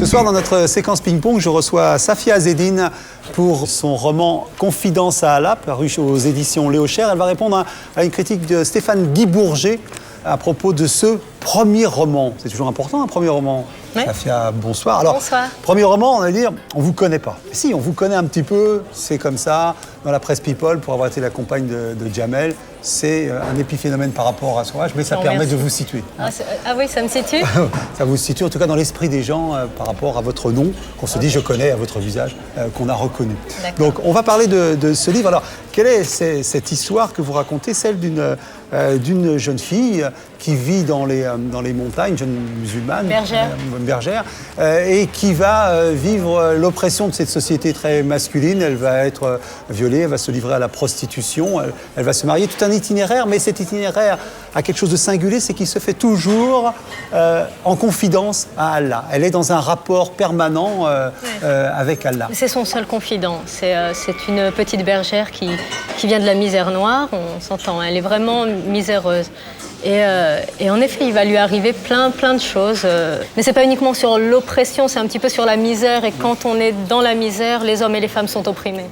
soir, dans notre séquence ping-pong, je reçois Safia Azzeddine pour son roman « Confidence à Allah », paru aux éditions Léo Cher. Elle va répondre à une critique de Stéphane Guy Bourget à propos de ce premier roman. C'est toujours important, un premier roman. Oui. Safia, bonsoir. Alors, bonsoir. Premier roman, on va dire, on ne vous connaît pas. Si, on vous connaît un petit peu, c'est comme ça, dans la presse People, pour avoir été la compagne de Jamel. C'est un épiphénomène par rapport à son âge, mais ça permet de vous situer. Ah oui, ça me situe. Ça vous situe, en tout cas dans l'esprit des gens, par rapport à votre nom, qu'on se dit je connais, à votre visage, qu'on a reconnu. Donc on va parler de ce livre. Alors, quelle est cette histoire que vous racontez, celle d'une jeune fille qui vit dans les montagnes, une jeune musulmane, bergère, et qui va vivre l'oppression de cette société très masculine. Elle va être violée, elle va se livrer à la prostitution, elle va se marier, tout un itinéraire, mais cet itinéraire a quelque chose de singulier, c'est qu'il se fait toujours en confidence à Allah. Elle est dans un rapport permanent avec Allah. C'est son seul confident. C'est une petite bergère qui vient de la misère noire, on s'entend, elle est vraiment miséreuse. Et en effet, il va lui arriver plein de choses. Mais c'est pas uniquement sur l'oppression, c'est un petit peu sur la misère. Et quand on est dans la misère, les hommes et les femmes sont opprimés.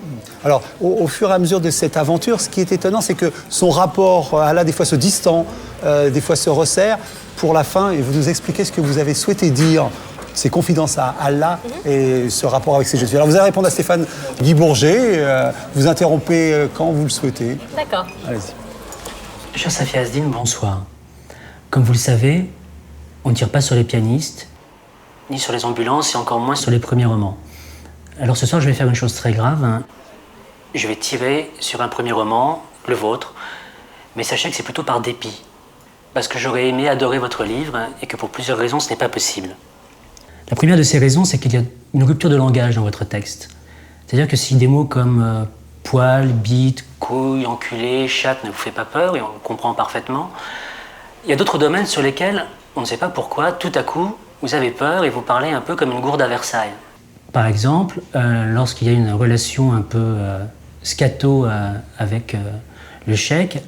Alors, au fur et à mesure de cette aventure, ce qui est étonnant, c'est que son rapport à Allah, des fois, se distend, des fois se resserre. Pour la fin, et vous nous expliquez ce que vous avez souhaité dire, ces confidences à Allah et ce rapport avec ces jeunes filles. Alors, vous allez répondre à Stéphane Guy Bourget. Vous interrompez quand vous le souhaitez. D'accord. Allez-y. Chère Safia Azzeddine, bonsoir. Comme vous le savez, on ne tire pas sur les pianistes, ni sur les ambulances, et encore moins sur les premiers romans. Alors ce soir, je vais faire une chose très grave. Je vais tirer sur un premier roman, le vôtre, mais sachez que c'est plutôt par dépit. Parce que j'aurais aimé adorer votre livre, et que pour plusieurs raisons, ce n'est pas possible. La première de ces raisons, c'est qu'il y a une rupture de langage dans votre texte. C'est-à-dire que si des mots comme poil, bite, couille, enculé, chatte ne vous fait pas peur, et on comprend parfaitement, il y a d'autres domaines sur lesquels on ne sait pas pourquoi, tout à coup, vous avez peur et vous parlez un peu comme une gourde à Versailles. Par exemple, lorsqu'il y a une relation un peu scato avec le cheikh,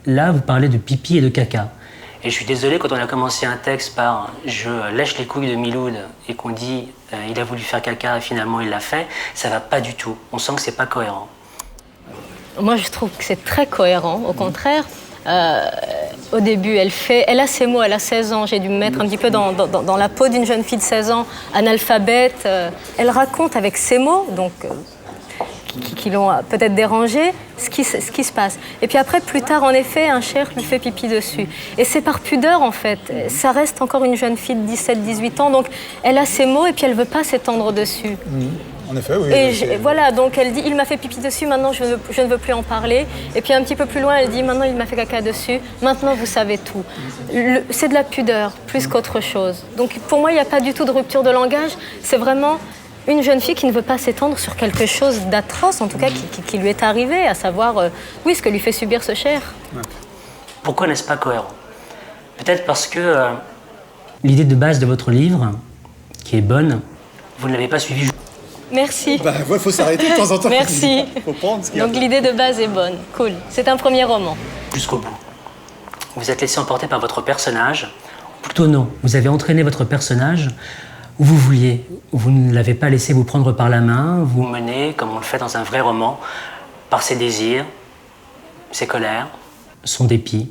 là, vous parlez de pipi et de caca. Et je suis désolé, quand on a commencé un texte par « je lèche les couilles de Miloud » et qu'on dit « il a voulu faire caca et finalement il l'a fait », ça va pas du tout. On sent que c'est pas cohérent. Moi, je trouve que c'est très cohérent. Au contraire, au début, elle a ses mots, elle a 16 ans. J'ai dû me mettre un petit peu dans la peau d'une jeune fille de 16 ans, analphabète. Elle raconte avec ses mots, donc qui l'ont peut-être dérangée, ce qui se passe. Et puis après, plus tard, en effet, un cheikh lui fait pipi dessus. Et c'est par pudeur, en fait. Ça reste encore une jeune fille de 17-18 ans, donc elle a ses mots et puis elle ne veut pas s'étendre dessus. En effet, oui. Et voilà, donc elle dit, il m'a fait pipi dessus, maintenant je ne veux plus en parler. Et puis un petit peu plus loin, elle dit, maintenant il m'a fait caca dessus, maintenant vous savez tout. C'est de la pudeur, plus qu'autre chose. Donc pour moi, il n'y a pas du tout de rupture de langage, c'est vraiment une jeune fille qui ne veut pas s'étendre sur quelque chose d'atroce, en tout cas qui lui est arrivé, à savoir, oui, ce que lui fait subir ce cheikh. Pourquoi n'est-ce pas cohérent? Peut-être parce que l'idée de base de votre livre, qui est bonne, vous ne l'avez pas suivie. Merci. Il faut s'arrêter de temps en temps. Merci. Faut prendre ce qu'il y a. Donc l'idée de base est bonne. Cool. C'est un premier roman. Jusqu'au bout. Vous êtes laissé emporter par votre personnage. Plutôt non. Vous avez entraîné votre personnage où vous vouliez. Vous ne l'avez pas laissé vous prendre par la main. Vous menez, comme on le fait dans un vrai roman, par ses désirs, ses colères, son dépit,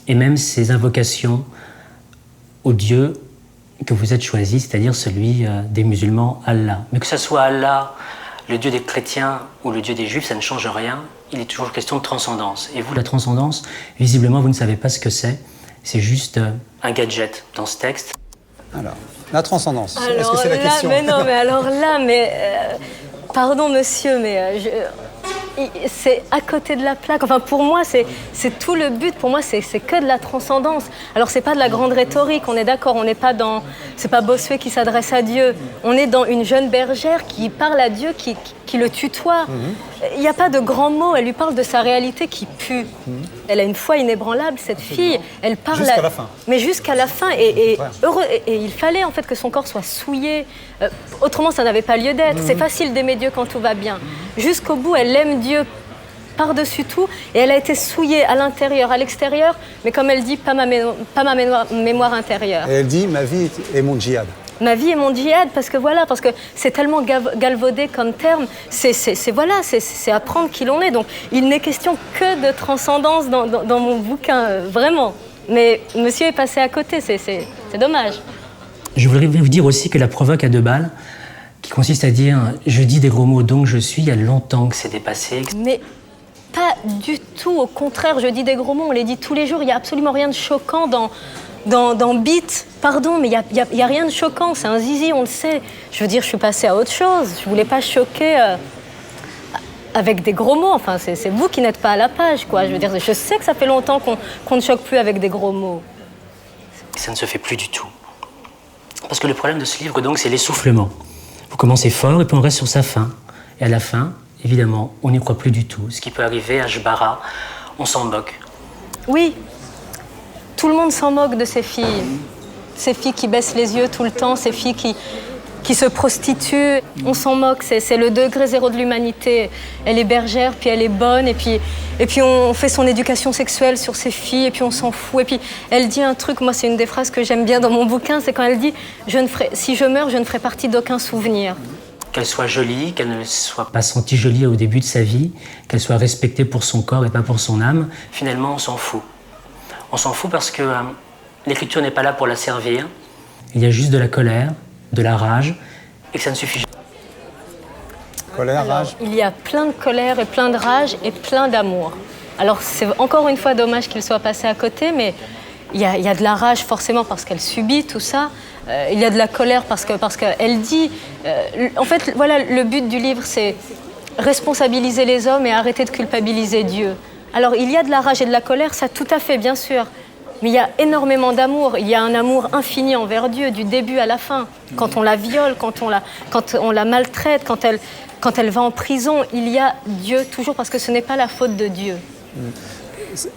et même ses invocations au Dieu que vous êtes choisi, c'est-à-dire celui des musulmans, Allah. Mais que ce soit Allah, le Dieu des chrétiens ou le Dieu des juifs, ça ne change rien. Il est toujours question de transcendance. Et vous, la transcendance, visiblement, vous ne savez pas ce que c'est. C'est juste un gadget dans ce texte. Alors, la transcendance, alors est-ce que c'est la là, question? Mais non, mais alors là, pardon monsieur, mais c'est à côté de la plaque. Enfin, pour moi, c'est tout le but. Pour moi, c'est que de la transcendance. Alors, c'est pas de la grande rhétorique, on est d'accord. On n'est pas dans... C'est pas Bossuet qui s'adresse à Dieu. On est dans une jeune bergère qui parle à Dieu, qui le tutoie. Il n'y a pas de grands mots. Elle lui parle de sa réalité qui pue. Elle a une foi inébranlable, cette fille. Elle parle jusqu'à la fin. Mais jusqu'à la fin. Et il fallait, en fait, que son corps soit souillé. Autrement, ça n'avait pas lieu d'être. C'est facile d'aimer Dieu quand tout va bien. Jusqu'au bout, elle aime Dieu par-dessus tout, et elle a été souillée à l'intérieur, à l'extérieur, mais comme elle dit, pas ma mémoire intérieure. Et elle dit, ma vie est mon djihad. ma vie est mon djihad, parce que c'est tellement galvaudé comme terme, c'est apprendre qui l'on est. Donc il n'est question que de transcendance dans mon bouquin, vraiment. Mais monsieur est passé à côté, c'est dommage. Je voudrais vous dire aussi que la provoque à 2 balles, qui consiste à dire « je dis des gros mots donc je suis », il y a longtemps que c'est dépassé. Mais pas du tout, au contraire, je dis des gros mots, on les dit tous les jours, il n'y a absolument rien de choquant dans Beat. Pardon, mais il y a rien de choquant, c'est un zizi, on le sait. Je veux dire, je suis passée à autre chose, je voulais pas choquer avec des gros mots, enfin c'est vous qui n'êtes pas à la page, quoi. Je veux dire, je sais que ça fait longtemps qu'on ne choque plus avec des gros mots. Ça ne se fait plus du tout. Parce que le problème de ce livre, donc, c'est l'essoufflement. Vous commencez fort et puis on reste sur sa fin. Et à la fin, évidemment, on n'y croit plus du tout. Ce qui peut arriver à Jbara, on s'en moque. Oui, tout le monde s'en moque de ces filles. Ces filles qui baissent les yeux tout le temps, ces filles qui se prostituent. On s'en moque, c'est le degré zéro de l'humanité. Elle est bergère, puis elle est bonne, et puis on fait son éducation sexuelle sur ces filles, et puis on s'en fout. Et puis elle dit un truc, moi c'est une des phrases que j'aime bien dans mon bouquin, c'est quand elle dit « Si je meurs, je ne ferai partie d'aucun souvenir ». Qu'elle soit jolie, qu'elle ne soit pas sentie jolie au début de sa vie, qu'elle soit respectée pour son corps et pas pour son âme, finalement on s'en fout. On s'en fout parce que l'écriture n'est pas là pour la servir. Il y a juste de la colère, de la rage, et que ça ne suffit jamais. Colère, rage. Il y a plein de colère et plein de rage et plein d'amour. Alors c'est encore une fois dommage qu'il soit passé à côté, mais il y a de la rage forcément parce qu'elle subit tout ça. Il y a de la colère parce qu'elle dit... en fait, voilà, le but du livre, c'est responsabiliser les hommes et arrêter de culpabiliser Dieu. Alors il y a de la rage et de la colère, ça tout à fait, bien sûr. Mais il y a énormément d'amour. Il y a un amour infini envers Dieu, du début à la fin. Quand on la viole, quand on la maltraite, quand elle va en prison, il y a Dieu toujours, parce que ce n'est pas la faute de Dieu.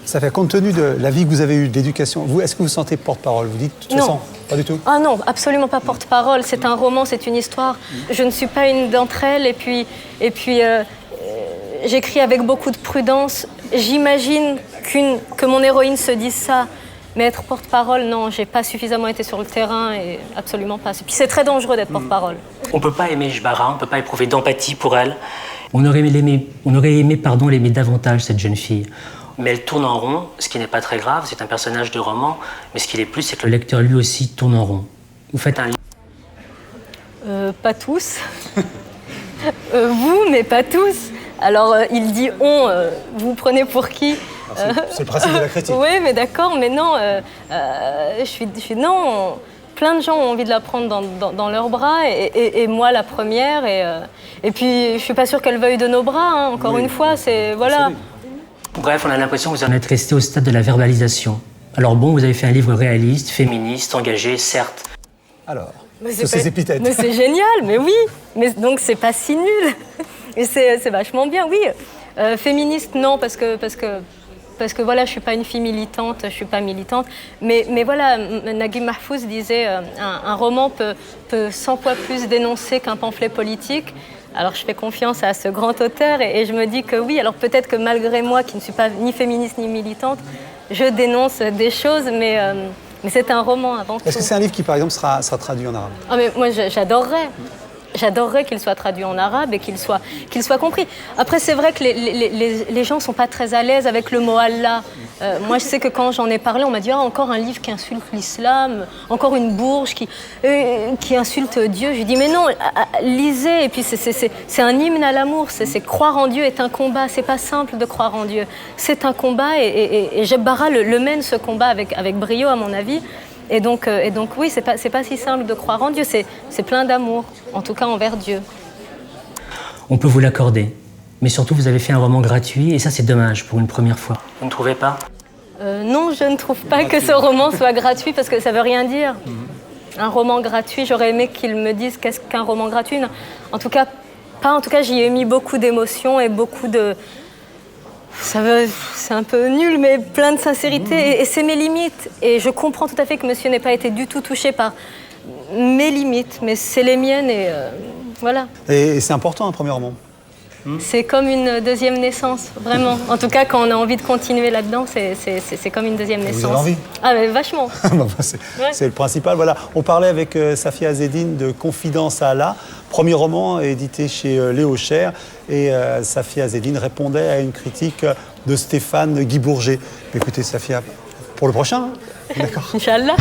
Ça fait, compte tenu de la vie que vous avez eue, d'éducation, est-ce que vous sentez porte-parole? Vous dites, de toute façon, pas du tout? Ah non, absolument pas porte-parole. C'est un roman, c'est une histoire. Je ne suis pas une d'entre elles. Et puis j'écris avec beaucoup de prudence. J'imagine que mon héroïne se dise ça. Mais être porte-parole, non, j'ai pas suffisamment été sur le terrain et absolument pas. Et puis c'est très dangereux d'être porte-parole. On peut pas aimer Jbara, on peut pas éprouver d'empathie pour elle. On aurait aimé l'aimer davantage, cette jeune fille. Mais elle tourne en rond, ce qui n'est pas très grave, c'est un personnage de roman, mais ce qui l'est plus, c'est que le lecteur lui aussi tourne en rond. Vous faites un livre. Pas tous. Vous, mais pas tous. Alors il dit on, vous prenez pour qui? C'est le principe de la critique. Oui, mais d'accord, mais non, non. Plein de gens ont envie de la prendre dans leurs bras, et moi la première. Et puis, je suis pas sûre qu'elle veuille de nos bras. Hein, encore une fois, c'est voilà. Bref, on a l'impression que vous en êtes resté au stade de la verbalisation. Alors bon, vous avez fait un livre réaliste, féministe, engagé, certes. Alors, sur ces épithètes. Mais c'est génial, mais oui. Mais donc c'est pas si nul. Et c'est vachement bien, oui. Féministe, non, parce que voilà, je suis pas une fille militante, je suis pas militante. Mais voilà, Naguib Mahfouz disait un roman peut 100 fois plus dénoncer qu'un pamphlet politique. Alors je fais confiance à ce grand auteur et je me dis que oui, alors peut-être que malgré moi, qui ne suis pas ni féministe ni militante, je dénonce des choses, mais c'est un roman avant tout. Est-ce que c'est un livre qui, par exemple, sera traduit en arabe? Ah, mais moi, j'adorerais. J'adorerais qu'il soit traduit en arabe et qu'il soit compris. Après, c'est vrai que les gens ne sont pas très à l'aise avec le mot Allah. Moi, je sais que quand j'en ai parlé, on m'a dit encore un livre qui insulte l'islam, encore une bourge qui insulte Dieu. Je lui dis mais non, lisez. Et puis c'est un hymne à l'amour. C'est croire en Dieu est un combat. C'est pas simple de croire en Dieu. C'est un combat et Jbara le mène ce combat avec brio, à mon avis. Et donc oui, c'est pas si simple de croire en Dieu, c'est plein d'amour, en tout cas envers Dieu. On peut vous l'accorder, mais surtout vous avez fait un roman gratuit, et ça c'est dommage pour une première fois. Vous ne trouvez pas? Non, je ne trouve pas que ce roman soit gratuit, parce que ça veut rien dire. Un roman gratuit, j'aurais aimé qu'il me dise qu'est-ce qu'un roman gratuit. En tout cas, j'y ai mis beaucoup d'émotions et beaucoup de... C'est un peu nul, mais plein de sincérité. Et c'est mes limites. Et je comprends tout à fait que monsieur n'ait pas été du tout touché par mes limites, mais c'est les miennes et voilà. Et c'est important, un premier roman? C'est comme une deuxième naissance, vraiment. En tout cas, quand on a envie de continuer là-dedans, c'est comme une deuxième naissance. Vous avez envie? Ah, mais vachement. C'est le principal. Voilà. On parlait avec Safia Azzeddine de Confidence à Allah, premier roman édité chez Léo Cher. Et Safia Azzeddine répondait à une critique de Stéphane Guy Bourget. Écoutez, Safia, pour le prochain, hein? D'accord. Inch'Allah.